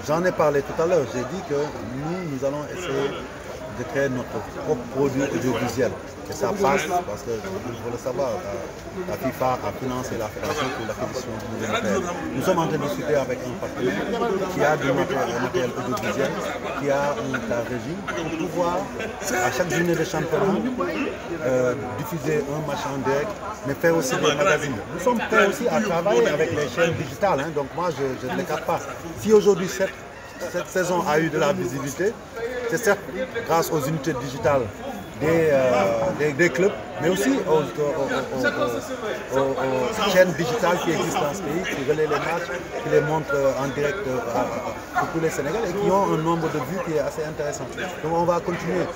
J'en ai parlé tout à l'heure, j'ai dit que nous allons essayer de créer notre propre produit audiovisuel. Et ça passe parce que, il faut le savoir, la FIFA a financé la fédération pour l'acquisition du nouveau matériel. Nous sommes en train de discuter avec un partenaire qui a du matériel audiovisuel, qui a un régime pour pouvoir, à chaque journée de championnat, diffuser un match en direct, mais faire aussi des magazines. Nous sommes prêts aussi à travailler avec les chaînes digitales, hein, donc moi je ne l'écarte pas. Si aujourd'hui cette saison a eu de la visibilité, c'est certes grâce aux unités digitales des clubs, mais aussi aux chaînes digitales qui existent dans ce pays, qui relaient les matchs, qui les montrent en direct pour tous les Sénégalais et qui ont un nombre de vues qui est assez intéressant. Donc on va continuer.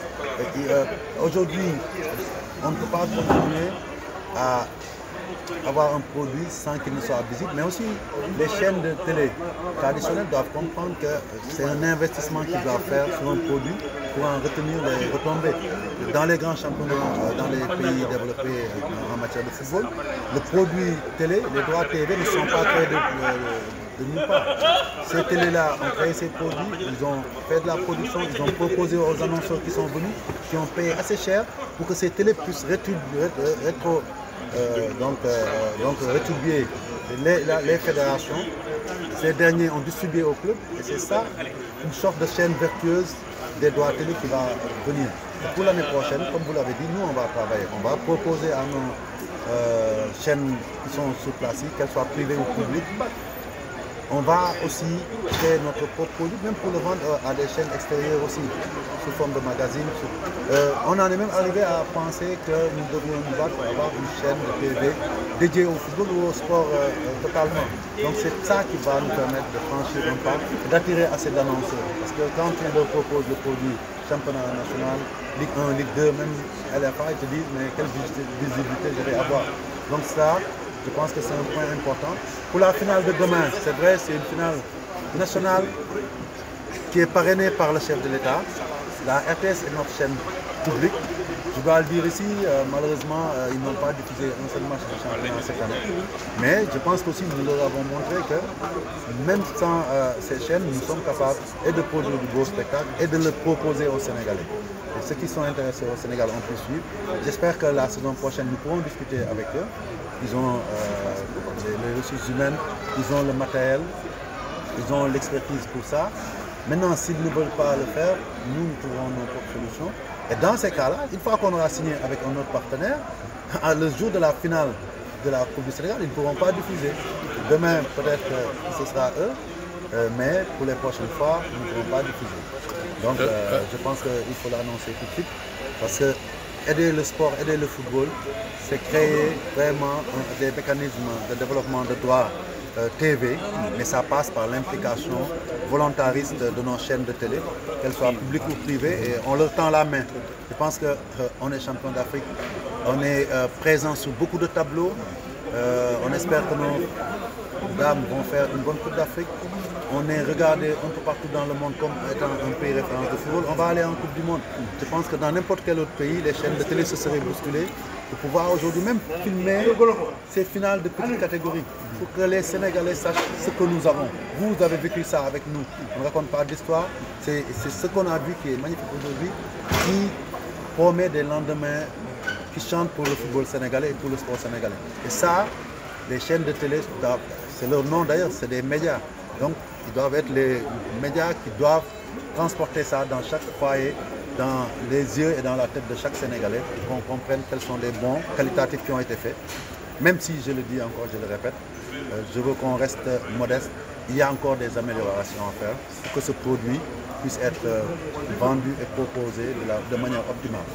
Aujourd'hui, on ne peut pas continuer à avoir un produit sans qu'il ne soit visible, mais aussi les chaînes de télé traditionnelles doivent comprendre que c'est un investissement qu'ils doivent faire sur un produit pour en retenir les retombées. Dans les grands championnats, dans les pays développés en matière de football, le produit télé, les droits TV ne sont pas créés de nulle part. Ces télés-là ont créé ces produits, ils ont fait de la production, ils ont proposé aux annonceurs qui sont venus, qui ont payé assez cher pour que ces télés puissent rétribuer les fédérations. Ces derniers ont distribué au club et c'est ça une sorte de chaîne vertueuse des droits télé qui va venir. Et pour l'année prochaine, comme vous l'avez dit, nous on va travailler. On va proposer à nos chaînes qui sont sur place, qu'elles soient privées ou publiques. On va aussi créer notre propre produit, même pour le vendre à des chaînes extérieures aussi, sous forme de magazines. On en est même arrivé à penser que nous devrions nous battre pour avoir une chaîne de TV dédiée au football ou au sport totalement. Donc c'est ça qui va nous permettre de franchir un pas et d'attirer assez d'annonceurs. Parce que quand tu leur proposes le produit championnat national, Ligue 1, Ligue 2, même LFA, ils te disent mais quelle visibilité je vais avoir. Donc ça, je pense que c'est un point important. Pour la finale de demain, c'est vrai, c'est une finale nationale qui est parrainée par le chef de l'État. La RTS est notre chaîne publique. Je dois le dire ici, malheureusement, ils n'ont pas diffusé un seul match de championnat cette année. Mais je pense qu'aussi nous leur avons montré que même sans ces chaînes, nous sommes capables et de produire du beau spectacle et de le proposer aux Sénégalais. Et ceux qui sont intéressés au Sénégal ont pu suivre. J'espère que la saison prochaine, nous pourrons discuter avec eux. Ils ont les ressources humaines, ils ont le matériel, ils ont l'expertise pour ça. Maintenant, s'ils ne veulent pas le faire, nous trouverons nos propres solutions. Et dans ces cas-là, une fois qu'on aura signé avec un autre partenaire, le jour de la finale de la Coupe du Sénégal, ils ne pourront pas diffuser. Demain, peut-être que ce sera eux, mais pour les prochaines fois, ils ne pourront pas diffuser. Donc, je pense qu'il faut l'annoncer tout de suite, parce que aider le sport, aider le football, c'est créer vraiment des mécanismes de développement de droits TV, mais ça passe par l'implication volontariste de nos chaînes de télé, qu'elles soient publiques ou privées, et on leur tend la main. Je pense qu'on est champion d'Afrique, on est présent sur beaucoup de tableaux, on espère que nos dames vont faire une bonne Coupe d'Afrique. On est regardé un peu partout dans le monde comme étant un pays référence de football. On va aller en Coupe du Monde. Je pense que dans n'importe quel autre pays, les chaînes de télé se seraient bousculées pour pouvoir aujourd'hui même filmer ces finales de petite catégorie pour que les Sénégalais sachent ce que nous avons. Vous avez vécu ça avec nous. On ne raconte pas d'histoire. C'est ce qu'on a vu qui est magnifique aujourd'hui, qui promet des lendemains qui chantent pour le football sénégalais et pour le sport sénégalais. Et ça, les chaînes de télé, c'est leur nom d'ailleurs, c'est des médias. Donc, ils doivent être les médias qui doivent transporter ça dans chaque foyer, dans les yeux et dans la tête de chaque Sénégalais, pour qu'on comprenne quels sont les bons qualitatifs qui ont été faits. Même si, je le dis encore, je le répète, je veux qu'on reste modeste. Il y a encore des améliorations à faire pour que ce produit puisse être vendu et proposé de manière optimale.